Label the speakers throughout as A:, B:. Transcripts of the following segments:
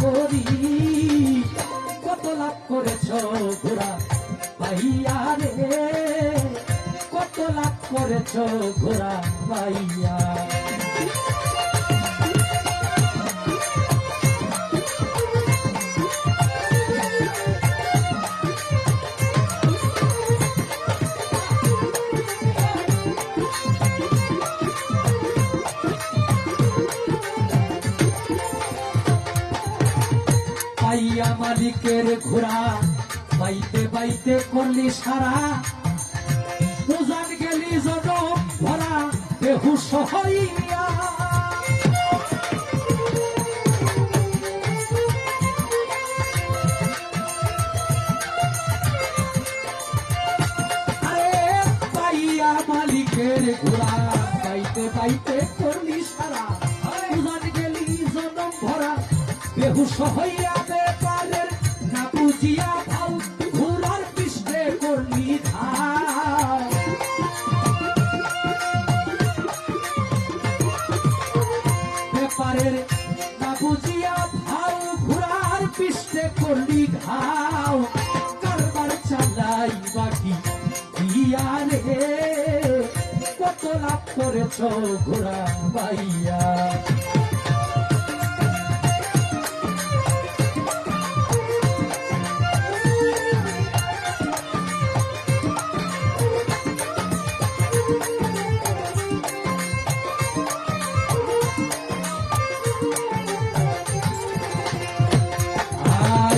A: করি। কত লাভ করেছ ঘোড়া পাইয়া রে, কত লাভ করেছ ঘোড়া পাইয়া। পাইয়া মালিকের ঘোড়া বাইতে বাইতে করলি সারা, উজান গেলি জনম ভরা বেহুশ হইয়া। আরে পাইয়া মালিকের ঘোড়া বাইতে বাইতে করলি সারা, উজান গেলি জনম ভরা বেহুশ হইয়া। বেপারের না বুঝিয়া ভাও ঘোড়ার পৃষ্ঠে করলি ধার। বেপারের না বুঝিয়া ভাও ঘোড়ার পৃষ্ঠে করলি ঘাও। কারবার চালাই বাকি দিয়া রে, কত লাভ করেছ ঘোড়া পাইয়া।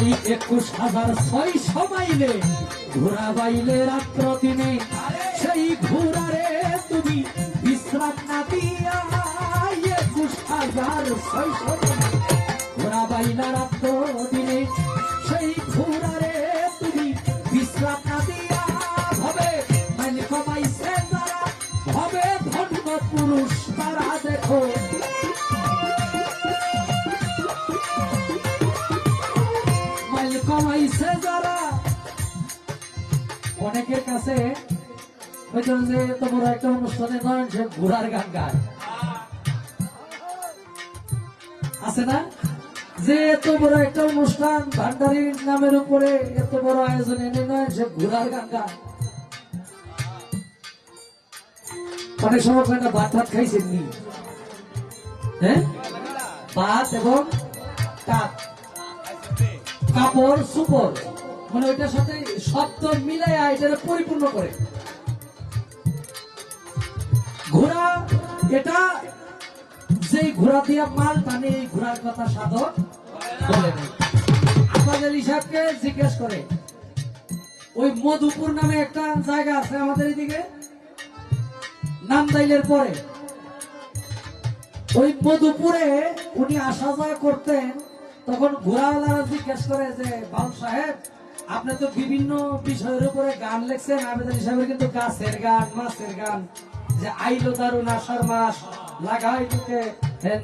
A: এই 21,600 মাইলে ঘোড়া বাইলে রাত্র দিনে, সেই ঘোড়ারে তুমি বিশ্রাম না দিয়া। 21,600 ঘোড়া বাইলা রাত্র দিনে, সেই ঘোড়ারে তুমি বিশ্রাম না দিয়া। ভবে মাইল কমাইছে যারা, ভবে ধন্য পুরুষ তারা দেখো। কমাইছে যারা, অনেকের কাছে হয়তো যে তোমার একটা অনুষ্ঠানে নয় সে ঘোড়ার গান গায়, আছে না? যে এত বড় একটা অনুষ্ঠান ভান্ডারির নামের উপরে এত বড় আয়োজন এনে নয় সে ঘোড়ার গান গায়। অনেক সময় একটা ভাত ভাত খাইছেন নি? হ্যাঁ, ভাত এবং কাপ, কাপড় সুপর, মানে ওইটার সাথে শব্দ মিলাই এটাকে পরিপূর্ণ করে। ঘোড়া এটা যে ঘোড়া দিয়ে মাল টানে, এই ঘোড়ার কথা সাধক বলে নেই। আমাদের হিসাবকে জিজ্ঞেস করে, ওই মধুপুর নামে একটা জায়গা আছে আমাদের এদিকে নামদাইলের পরে, ওই মধুপুরে উনি আসা যাওয়া করতেন। তখন ঘোড়াওয়ালারা জিজ্ঞেস করে যে বাউল সাহেব, আপনি তো বিভিন্ন বিষয়ের উপরে গান লিখছেন, আবেদন হিসাবে কিন্তু গাছের গান, মাছের গান, যে আইলো দারুন আষাঢ় মাস, লাগাই তোকে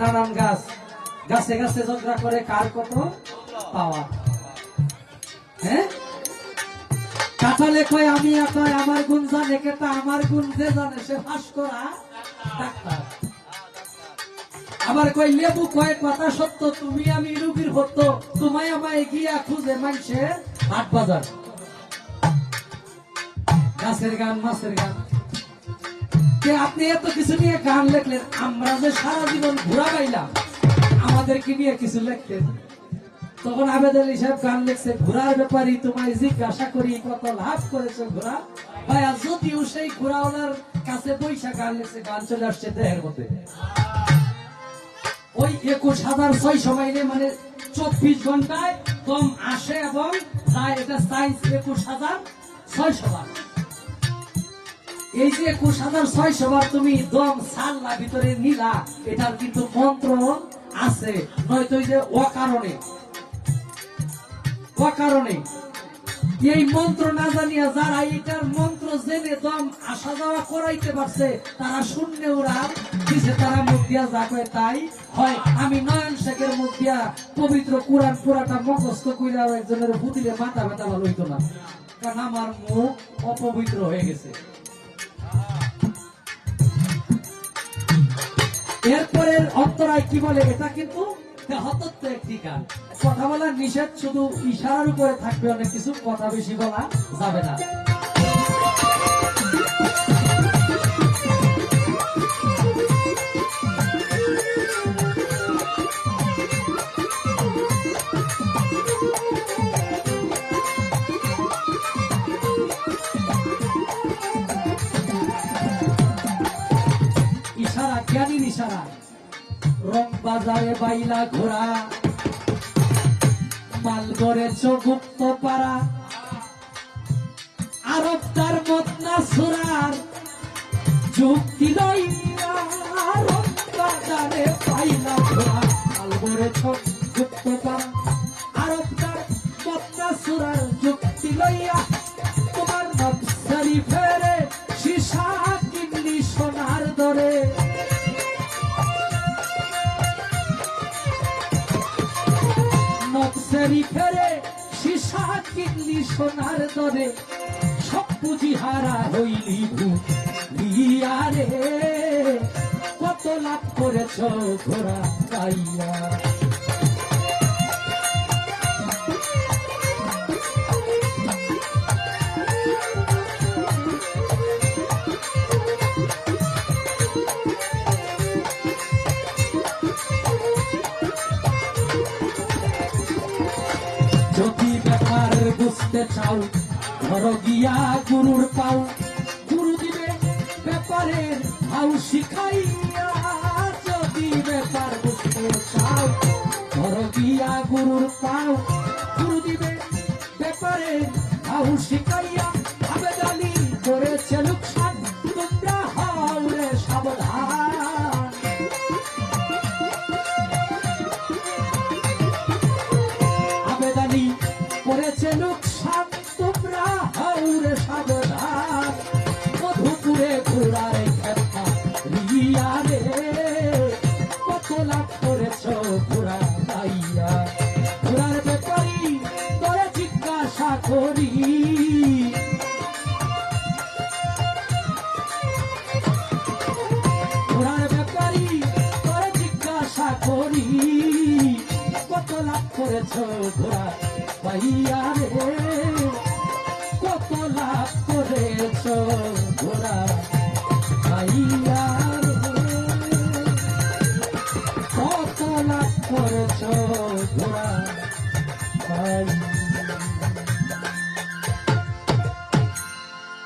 A: নানান গাছ, গাছে গাছে ঝগড়া করে কার কত পাওয়া। হ্যাঁ, কাঁঠালে কয় আমি একাই, আমার গুণ জানে কেটা, আমার গুণ যে জানে সে ফাঁস করা ডাক্তার। আবার কই লেবু কয় কথা সত্য, তুমি আমি রুগীর হত, তোমায় আমায় গিয়া খুঁজে মাইছে হাট বাজার। গাছের গান, মাছের গান, আপনি এত কিছু নিয়ে গান লেখলেন, আমরা যে সারা জীবন ঘোরা পাইলাম আমাদেরকে নিয়ে কিছু লিখতেন। তখন আবেদন হিসাব গান লিখছে, ঘোড়ার ব্যাপারে তোমায় জিজ্ঞাসা করি কত লাভ করেছে ঘোড়া ভাইয়া। যদিও সেই ঘোড়াওয়ালার কাছে পয়সা গান লিখছে, গান চলে আসছে দেহের মধ্যে। ওই 21,600 মাইলে মানে 24 ঘন্টায় দম আসে এবং যায়, এটা সাইন্স। 21,600 বার, এই যে 21,600 বার তুমি দম সাল্লা ভিতরে নিলা, এটার কিন্তু মন্ত্র আছে, নয়তো যে অকারণে অকারণে এই মন্ত্র না জানিয়া যারা এটার মন্ত্র জেনে দম আসা যাওয়া করাইতে পারছে, তারা শূন্য উড়াল দিছে, তারা মুখ দিয়া যা কয় তাই হয়। আমি নয়ন শেখের মুখ দিয়া পবিত্র কোরআন পুরাটা মুখস্থ কইরা একজনের বুদিলে মাথা ব্যথা ভালো হইতো না, কারণ আমার মুখ অপবিত্র হয়ে গেছে। এরপরের অন্তরায় কি বলে, এটা কিন্তু হতত্ব একটি গান। কথা বলা নিষেধ, শুধু ইশারার উপরে থাকবে, অনেক কিছু কথা বেশি বলা যাবে না। ইশারা জ্ঞানীর ইশারা। রং বাজারে বাইলা ঘোরা, মালগড়ে চগুপ্ত পাড়া, আরব তার মদনা সুরার যুক্তি লইয়া। রং বাজারে বাইলা ঘোরা, মালগড়ে চগুপ্ত পাড়া, আরব তার মদনা সুরার যুক্তি লইয়া। তোমার নবসারি ফেরে সীসা কিনলি সোনার দরে। নবসারি ফেরে সীসা কিনলি সোনার দরে, সব পুঁজি হারা হইলি ভুলিয়া রে। কত লাভ করেছ ঘোড়া গাইয়া। যদি ব্যাপার বুঝতে চাও, ধরো গিয়া গুরুর পাও। গুরু দিবে ব্যাপারের ভাও শিখাইয়া। যদি ব্যাপার বুঝতে চাও, ধরো গিয়া গুরুর পাও। গুরু দিবে ব্যাপারের ভাও শিখাইয়া। আবেদালি করেছে লোকসান, তোমরা হও রে সাবধান। আবেদালি করেছে লোকসান, তোমরা হও রে সাবধান। মধুপুরে ঘোড়ার খেতা রিয়া রে, কত লাভ করেছ ঘোড়া গাইয়া। ঘোড়ার ব্যাপারী তোরে জিজ্ঞাসা করি, ঘোড়ার ব্যাপারী তোরে জিজ্ঞাসা করি। কত লাভ করেছ ঘোড়া গাইয়া রে, কত লাভ করেছ ঘোড়া গাইয়া রে। কত লাভ করেছ ঘোড়া গাইয়া।